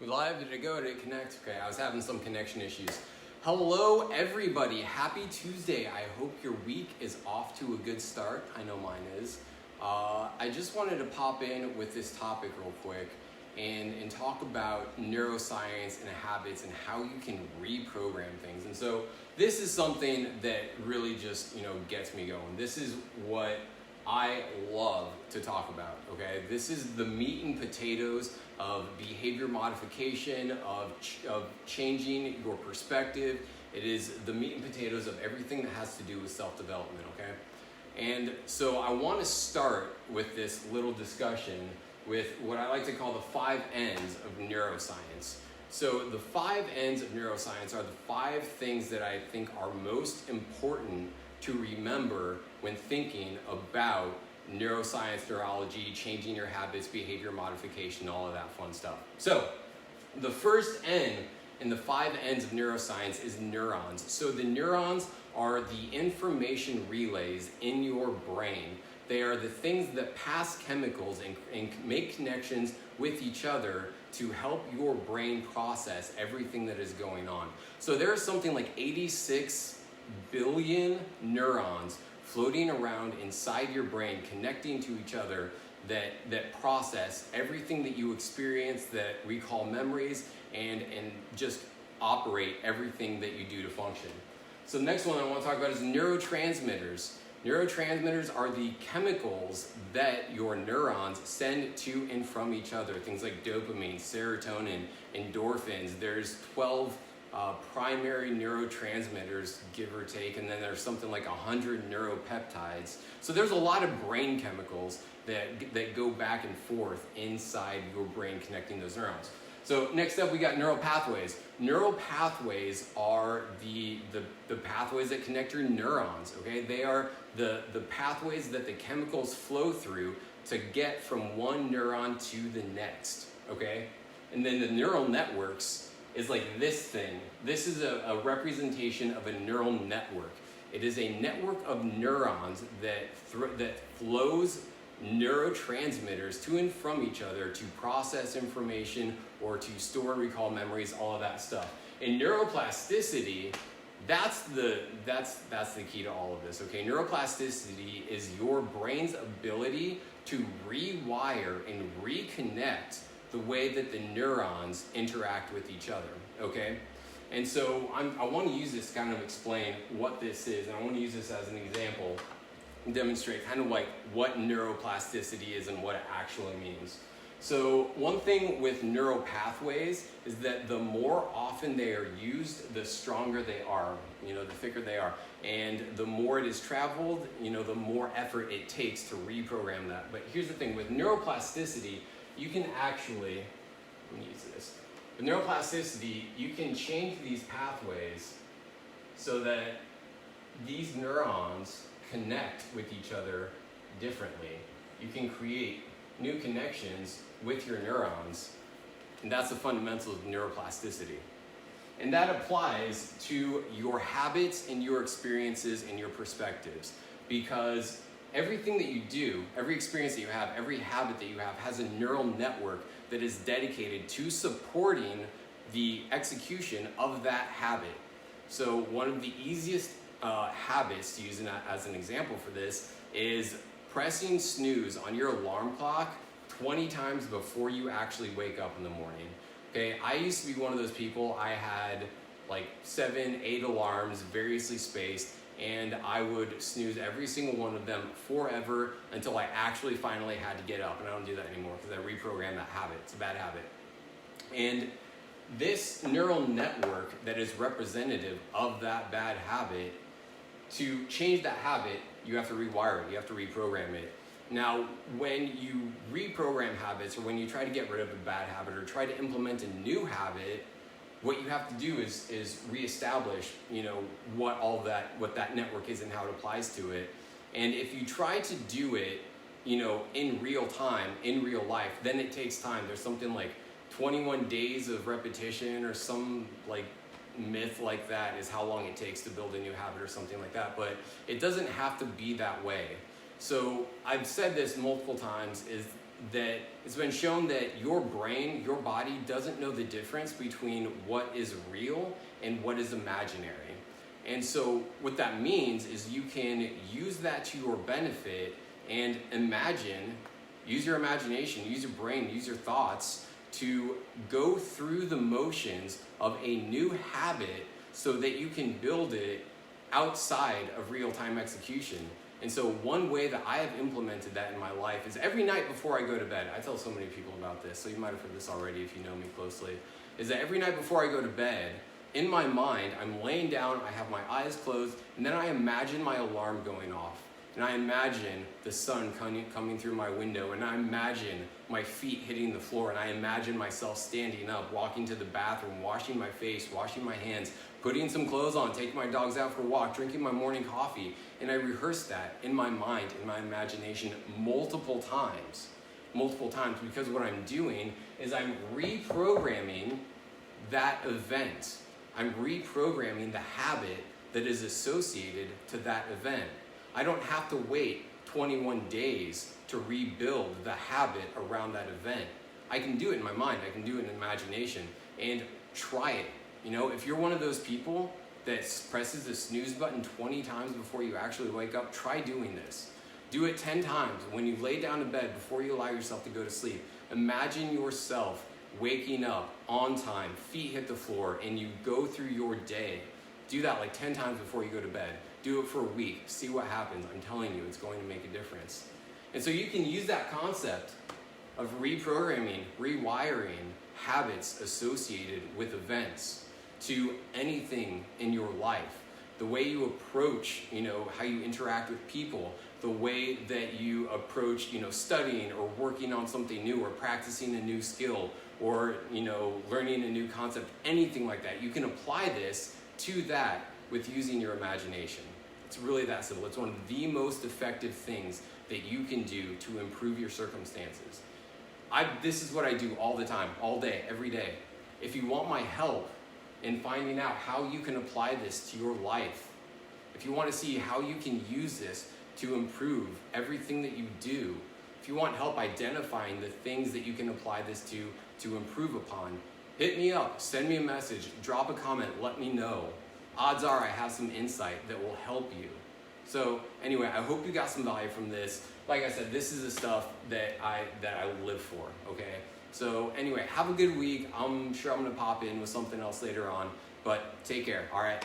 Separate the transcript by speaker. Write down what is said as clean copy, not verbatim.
Speaker 1: We live? Did it go? Did it connect? Okay, I was having some connection issues. Hello, everybody. Happy Tuesday. I hope your week is off to a good start. I know mine is. I just wanted to pop in with this topic real quick and talk about neuroscience and habits and how you can reprogram things. And so this is something that really just, gets me going. This is what I love to talk about, okay? This is the meat and potatoes of behavior modification, of changing your perspective. It is the meat and potatoes of everything that has to do with self-development, okay? And so I want to start with this little discussion with what I like to call the 5 N's of neuroscience. So the 5 N's of neuroscience are the 5 things that I think are most important to remember when thinking about neuroscience, neurology, changing your habits, behavior modification, all of that fun stuff. So the first N in the 5 N's of neuroscience is neurons. So the neurons are the information relays in your brain. They are the things that pass chemicals and make connections with each other to help your brain process everything that is going on. So there are something like 86 billion neurons floating around inside your brain, connecting to each other that process everything that you experience, that recall memories, and just operate everything that you do to function. So the next one I want to talk about is neurotransmitters. Neurotransmitters are the chemicals that your neurons send to and from each other. Things like dopamine, serotonin, endorphins. There's 12 primary neurotransmitters, give or take, and then there's something like 100 neuropeptides. So there's a lot of brain chemicals that go back and forth inside your brain connecting those neurons. So next up we got neural pathways. Neural pathways are the pathways that connect your neurons, okay? They are the pathways that the chemicals flow through to get from one neuron to the next, okay? And then the neural networks is like this thing. This is a representation of a neural network. It is a network of neurons that flows neurotransmitters to and from each other to process information or to store and recall memories, all of that stuff. In neuroplasticity, that's the key to all of this, okay? Neuroplasticity is your brain's ability to rewire and reconnect the way that the neurons interact with each other, okay? And so I want to use this to kind of explain what this is, and I want to use this as an example and demonstrate kind of like what neuroplasticity is and what it actually means. So one thing with neural pathways is that the more often they are used, the stronger they are, the thicker they are. And the more it is traveled, the more effort it takes to reprogram that. But here's the thing, with neuroplasticity, you can actually, let me use this. With neuroplasticity, you can change these pathways so that these neurons connect with each other differently. You can create new connections with your neurons, and that's the fundamentals of neuroplasticity. And that applies to your habits and your experiences and your perspectives, because everything that you do, every experience that you have, every habit that you have has a neural network that is dedicated to supporting the execution of that habit. So one of the easiest habits to use as an example for this is pressing snooze on your alarm clock 20 times before you actually wake up in the morning. Okay, I used to be one of those people. I had like 7, 8 alarms, variously spaced, and I would snooze every single one of them forever until I actually finally had to get up. And I don't do that anymore because I reprogrammed that habit. It's a bad habit. And this neural network that is representative of that bad habit, to change that habit, you have to rewire it. You have to reprogram it. Now, when you reprogram habits, or when you try to get rid of a bad habit or try to implement a new habit, what you have to do is reestablish, what that network is and how it applies to it. And if you try to do it, in real time, in real life, then it takes time. There's something like 21 days of repetition or some like myth like that is how long it takes to build a new habit or something like that. But it doesn't have to be that way. So I've said this multiple times, is that it's been shown that your brain, your body doesn't know the difference between what is real and what is imaginary. And so what that means is you can use that to your benefit and use your imagination, use your brain, use your thoughts to go through the motions of a new habit so that you can build it outside of real-time execution. And so one way that I have implemented that in my life is every night before I go to bed, I tell so many people about this, so you might have heard this already if you know me closely, is that every night before I go to bed, in my mind, I'm laying down, I have my eyes closed, and then I imagine my alarm going off. And I imagine the sun coming through my window, and I imagine my feet hitting the floor, and I imagine myself standing up, walking to the bathroom, washing my face, washing my hands, putting some clothes on, taking my dogs out for a walk, drinking my morning coffee, and I rehearse that in my mind, in my imagination, multiple times, because what I'm doing is I'm reprogramming that event. I'm reprogramming the habit that is associated to that event. I don't have to wait 21 days to rebuild the habit around that event. I can do it in my mind, I can do it in imagination, and try it. You know, if you're one of those people that presses the snooze button 20 times before you actually wake up, try doing this. Do it 10 times when you lay down to bed before you allow yourself to go to sleep. Imagine yourself waking up on time, feet hit the floor, and you go through your day. Do that like 10 times before you go to bed. Do it for a week. See what happens. I'm telling you, it's going to make a difference. And so you can use that concept of reprogramming, rewiring habits associated with events to anything in your life. The way you approach, how you interact with people, the way that you approach, studying or working on something new or practicing a new skill or, learning a new concept, anything like that. You can apply this to that with using your imagination. It's really that simple. It's one of the most effective things that you can do to improve your circumstances. This is what I do all the time, all day, every day. If you want my help in finding out how you can apply this to your life, if you want to see how you can use this to improve everything that you do, if you want help identifying the things that you can apply this to improve upon, hit me up, send me a message, drop a comment, let me know. Odds are I have some insight that will help you. So anyway, I hope you got some value from this. Like I said, this is the stuff that I live for, okay? So anyway, have a good week. I'm sure I'm gonna pop in with something else later on, but take care, all right?